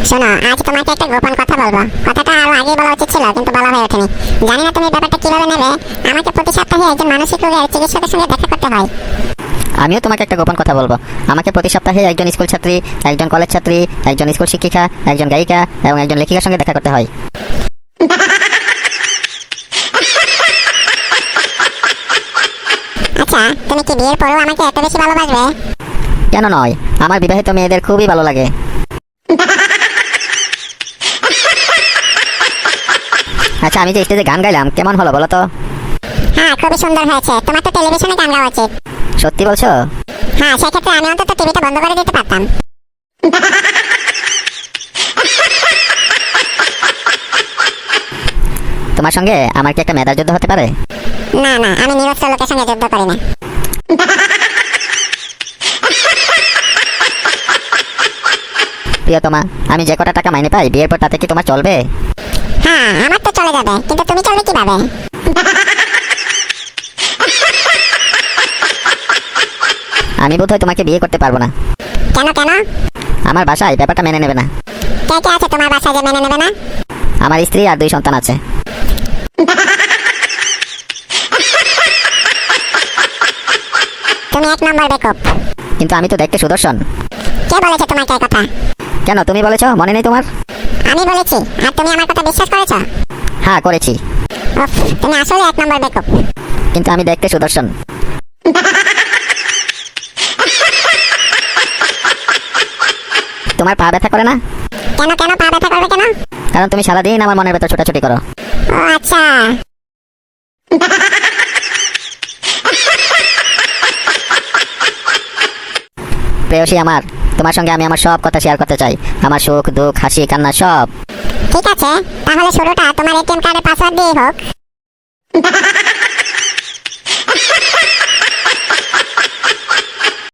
শোনো, আজ তোমাকে একটা গোপন কথা বলবো। কথাটা আরো আগে বলা উচিত ছিল, কিন্তু বলা হয়ে ওঠেনি। জানি না তুমি ব্যাপারটা কিভাবে নেবে। আমাকে প্রতি সপ্তাহে একজন মানসিক রোগের চিকিৎসকের সঙ্গে দেখা করতে হয়। আমিও তোমাকে একটা গোপন কথা বলবো। আমাকে প্রতি সপ্তাহে একজন স্কুল ছাত্রী, একজন কলেজ ছাত্রী, একজন স্কুল শিক্ষিকা, একজন গায়িকা এবং একজন লেখিকার সঙ্গে দেখা করতে হয়। আচ্ছা, তুমি কি বিয়ের পরেও আমাকে এত বেশি ভালোবাসবে? কেন নয়, আমার বিবাহিত মেয়েদের খুবই ভালো লাগে। আচ্ছা, আমি যে স্টেজে গান গাইলাম কেমন হলো বলো তো? হ্যাঁ, খুবই সুন্দর হয়েছে। তোমার তো টেলিভিশনে গান গাওয়া উচিত। সত্যি বলছো? হ্যাঁ, সেক্ষেত্রে আমি অন্তত টিভিটা বন্ধ করে দিতে পারতাম। তোমার সঙ্গে আমার কি একটা মেধার যুদ্ধ হতে পারে? না না, আমি নিরস্ত্র লোকের সঙ্গে যুদ্ধ করি না। প্রিয়তমা, আমি যে কটা টাকা মাইনে পাই বিয়ের পর তাতে কি তোমার চলবে? হ্যাঁ, আমার তো চলে যাবে, কিন্তু তুমি চলবে কিভাবে? আমি বোধহয় তোমাকে বিয়ে করতে পারবো না। কেন কেন? আমার বাসায় ব্যাপারটা মেনে নেবে না। কে কে আছে তোমার বাসায় যে মেনে নেবে না? আমার স্ত্রী আর 2 সন্তান আছে। তুমি এক নম্বর বেকুব। কিন্তু আমি তো দেখতে সুদর্শন। কে বলেছে তোমাকে এই কথা? কেন, তুমি বলেছো, মনে নেই তোমার? আমি বলেছি, আর তুমি আমার কথা বিশ্বাস করেছো? হ্যাঁ, করেছি। উফ, তুমি আসলে এক নম্বর বেকুব। কিন্তু আমি দেখতে সুদর্শন। তোমার পা ব্যথা করে না? কেন কেন পা ব্যথা করবে কেন? কারণ তুমি সারাদিন আমার মনের ভেতর ছোটাছুটি করো। ও আচ্ছা। প্রেয়সী আমার, তোমার সঙ্গে আমি আমার সব কথা শেয়ার করতে চাই। আমার সুখ দুঃখ হাসি কান্না সব। ঠিক আছে, তাহলে শুরুটা তোমার এটিএম কার্ডের পাসওয়ার্ড দিয়ে হোক।